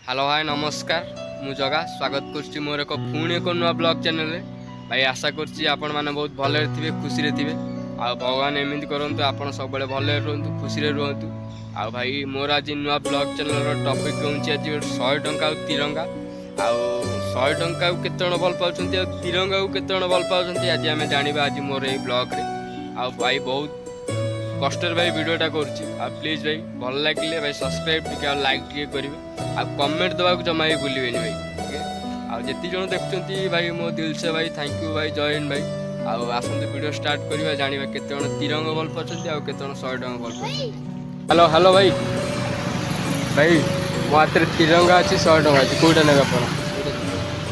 Hello hi नमस्कार मु जगा स्वागत करुच्ची मोर एक पुणी एक नुआ ब्लॉग चैनल भाई आशा करुच्ची आपण मैंने बहुत भले थे खुशी रे थे आ भगवान एमती करूँ आप सब भले रुहतु खुशी रे रुहतु आ भाई मोर आज नुआ ब्लॉग चैनल टॉपिक हूँ आज 100 टंका तिरंगा आउ 100 टंका केते भल पाँच तिरंगा केते भल पाँच आज आम जाना आज मोर ये ब्लॉग रे आ भाई बहुत कष्टर भाई वीडियोटा करुच्ची प्लीज भाई भल लगे भाई सब्सक्राइब टी लाइक टी करेंगे आ कमेंट देवा जमा ही भूलें भाई ठीक है आती जन देखुं भाई मो दिल से भाई थैंक यू भाई जय हिंद भाई आसतु वीडियो स्टार्ट करवा जाना केते तिरंगा भल पाँच आते 100 टंका भल पाँच हेलो हेलो भाई भाई मो हाथ में तिरंगा अच्छी 100 टंका अच्छी कौटा ने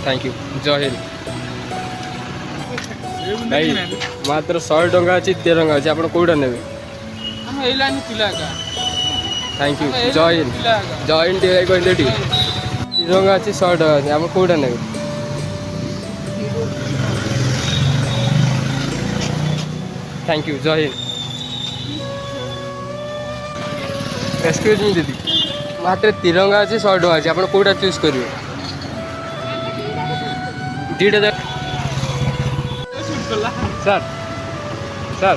थैंक यू जय हिंद भाई मात्र 100 टंका अच्छी तिरंगा अच्छी आप कौटा ने थैंक यू जय हिंद जय हिंद कहते तिरंगा अच्छी 100 टंका अच्छी आप कौटा ने थैंक यू जय हिंद एक्सक्यूज मी दीदी मात्र तिरंगा अच्छी 100 टंका अच्छी आप कौटा चूज करेंगे दीटा सर सर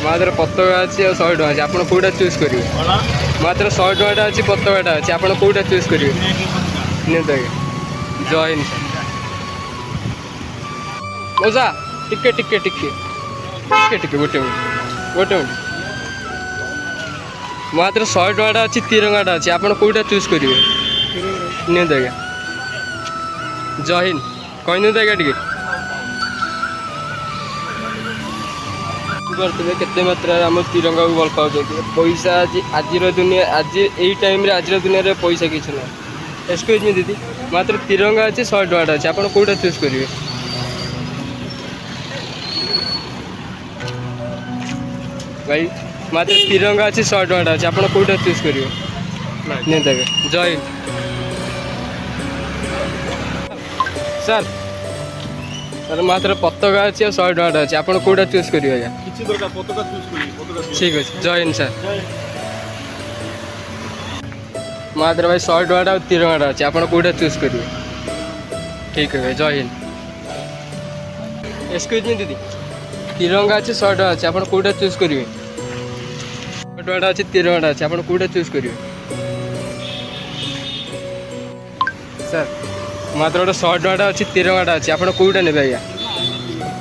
मात्र पताका अच्छी 100 टंका अच्छी आप कौटा चूज करेंगे मात्र 100 टंका अच्छी पताका अच्छी आप कौटा चूज करेंगे नियंत आज्ञा जय हिंद मौसा टिके टिके टिके टिके टिके गोटे मिनट मात्र 100 टंका अच्छी तिरंगाटा अच्छी आप कौटा चूज करेंगे नियंत आज्ञा जय हिंद कहनी आज्ञा टिके केते मात्रा आम तिरंगा को भल पाँच पैसा आज दुनिया आज यही टाइम आज दुनिया रे पैसा किसी ना एक्सक्यूज मी दीदी मात्र तिरंगा अच्छी 100 टंका अच्छी आप कौटा चूज करेंगे भाई मात्र तिरंगा अच्छी 100 टंका अच्छी आप कौटा चूज करेंगे नहीं देखे जय हिंद सर सर मात्र पताका अच्छी 100 टंका अच्छी आप कौटा चूज करेंगे आज्ञा ठीक अच्छे जय हिंद सर मात्र भाई 100 टंका तिरंगाटा अच्छी आप कौटा चूज करेंगे ठीक है भाई जय हिंद एक्सक्यूज मी दीदी तिरंगा अच्छी 100 टंका अच्छी आप कौटा चूज करेंगे 100 टंका अच्छी तिरंगाटा अच्छी आप कौटा चूज करेंगे सर मात्र गोटे 100 टंका अच्छी तिरंगाटा अच्छी आप कौटा ने आज्ञा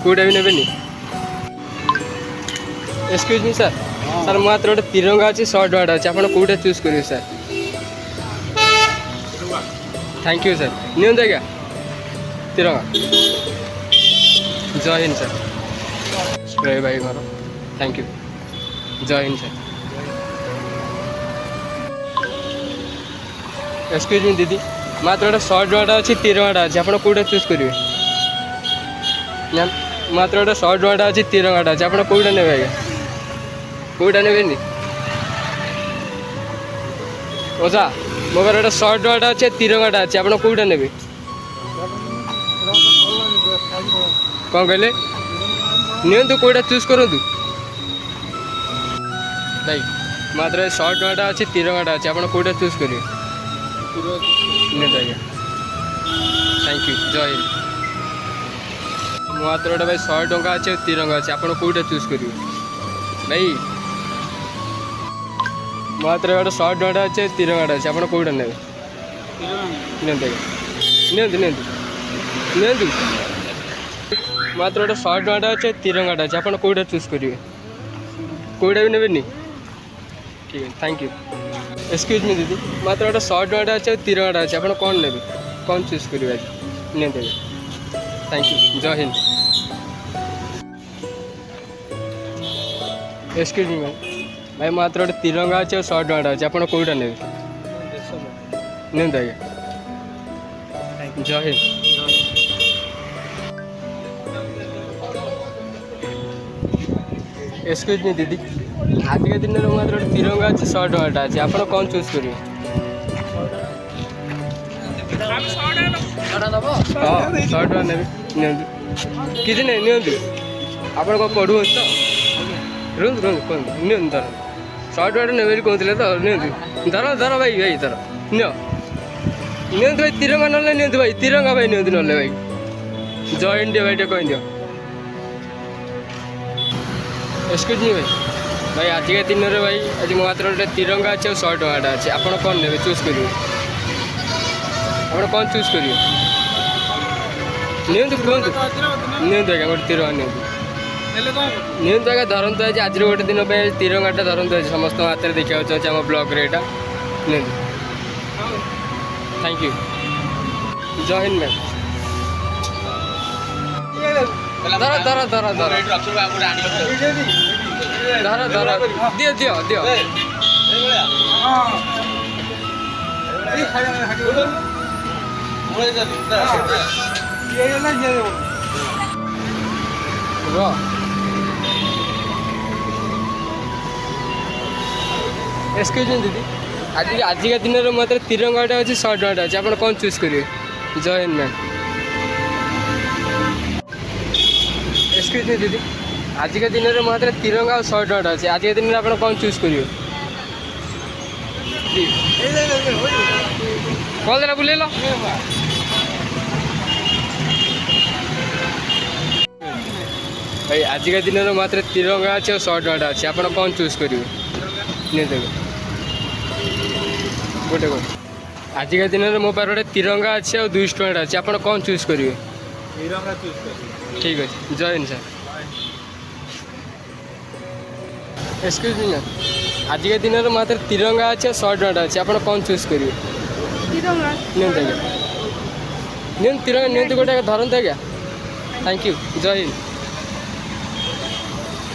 कौटा भी ने एक्सक्यूज मी सर सर मात्र गोटे तिरंगा अच्छी 100 टंका अच्छी आप कौटा चूज करेंगे सर थैंक यू सर नियंत आज्ञा तिरंगा जय हिंद सर स्प्रे भाई घर थैंक यू जय हिंद सर एक्सक्यूज मी दीदी मात्र गोटे 100 टंका अच्छी तिरंगाटा अच्छी आप कौटा चूज करेंगे मात्र गोटे 100 टंका अच्छी तिरंगाटा अच्छी आप कौटा ने आज्ञा कौटा ने ओजा मो घर गोटे 100 टंका अच्छे तिरंगाटा अच्छे आप कौटा ने कौन कहले नियंतु कौटा चूज करूँ भाई मात्र 100 टंका अच्छी तिरंगाटा अच्छे आप कौटा चूज करेंगे नियंत आज्ञा थैंक यू जय हिंद मात्र गोटे भाई 100 टंका अच्छे तिरंगा अच्छे आप कौटा चूज करेंगे भाई मात्र गोटे 100 टंका अच्छे तिरंगाटा अच्छे आप कौटा ने नियंत आज्ञा नियंतु मात्र गोटे 100 टंका अच्छे तिरंगाटा अच्छे आप कौटा चूज करेंगे कौटा भी ने ठीक है थैंक यू एक्सक्यूज मी दीदी मात्र गोटे 100 टंका अच्छे तिरंगाटा अच्छे आप कौन ने कौन चूज करेंगे आज नियंत आज्ञा थैंक यू जय हिंद एक्सक्यूज मी भाई मात्र गोटे तिरंगा अच्छे 100 टंका अच्छे आप कौटा ने नियंत आज्ञा जय हिंद एक्सक्यूज मी दीदी आज के दिन में मात्र गोटे तिरंगा अच्छे 100 टंका अच्छे आप कौन चूज करेंगे हाँ 100 टंका ने किसी नहीं नियंतु आप पढ़ुं तो रुहतु रुहतु कहतु नियंतु धर 100 टंका ने कहते तो नियंतु धर धर भाई भाई धर नियो ନିଅନ୍ତୁ ଭାଇ ତିରଙ୍ଗା ନହେଲେ ନିଅନ୍ତୁ ଭାଇ ତିରଙ୍ଗା ଭାଇ ନିଅନ୍ତୁ ନହେଲେ ଭାଇ ଜୟ ଇଣ୍ଡିଆ ଭାଇ ଟିକେ କହିଦିଅ। ଏକ୍ସକ୍ୟୁଜ୍ ମି ଭାଇ ଭାଇ ଆଜିକା ଦିନରେ ଭାଇ ଆଜି ମୋ ହାତରେ ଗୋଟେ ତିରଙ୍ଗା ଅଛି ଆଉ 100 ଟଙ୍କାଟା ଅଛି ଆପଣ କ'ଣ ନେବେ ଚୁଜ୍ କରିବେ ଆପଣ କ'ଣ ଚୁଜ୍ କରିବେ ନିଅନ୍ତୁ କୁହନ୍ତୁ ନିଅନ୍ତୁ ଆଜ୍ଞା ଗୋଟେ ତିରଙ୍ଗା ନିଅନ୍ତୁ ନିଅନ୍ତୁ ଆଜ୍ଞା ଧରନ୍ତୁ ଆଜି ଆଜିର ଗୋଟେ ଦିନ ପାଇଁ ତିରଙ୍ଗାଟା ଧରନ୍ତୁ ଆଜି ସମସ୍ତଙ୍କ ହାତରେ ଦେଖିବାକୁ ଚାହୁଁଛି ଆମ ବ୍ଲଗ୍ରେ ଏଇଟା ନିଅନ୍ତୁ थैंक यू जय हिंद मैम धर धर धर धर धर धर दियो दियो दियो एक्सक्यूज मी दीदी आजिका दिन मात्र तिरंगाटा अच्छे 100 टंका अच्छे आप कौन चूज करेंगे जय हिंद मैम एक्सक्यूज मी दीदी आजिका दिन मात्र तिरंगा और 100 टंका अच्छे आजिका दिन आप कौन चूज करेंगे कल देना बुले लो भाई आजिका दिन मात्र तिरंगा अच्छे और 100 टंका अच्छे आप कौन चूज करेंगे नहीं देखो गोटे गोटे आजिका दिन में मो पास गोटे तिरंगा अच्छे और 200 टंका अच्छे आप कौन चूज करेंगे तिरंगा चूज कर ठीक अच्छे जय हिंद सर एक्सक्यूज मी मैम आजिका दिन में मात्र तिरंगा अच्छे और 100 टंका अच्छे आप कौन चूज करेंगे तिरंगा नहीं तिरंगा नहीं गोटे धरते आज्ञा थैंक यू जय हिंद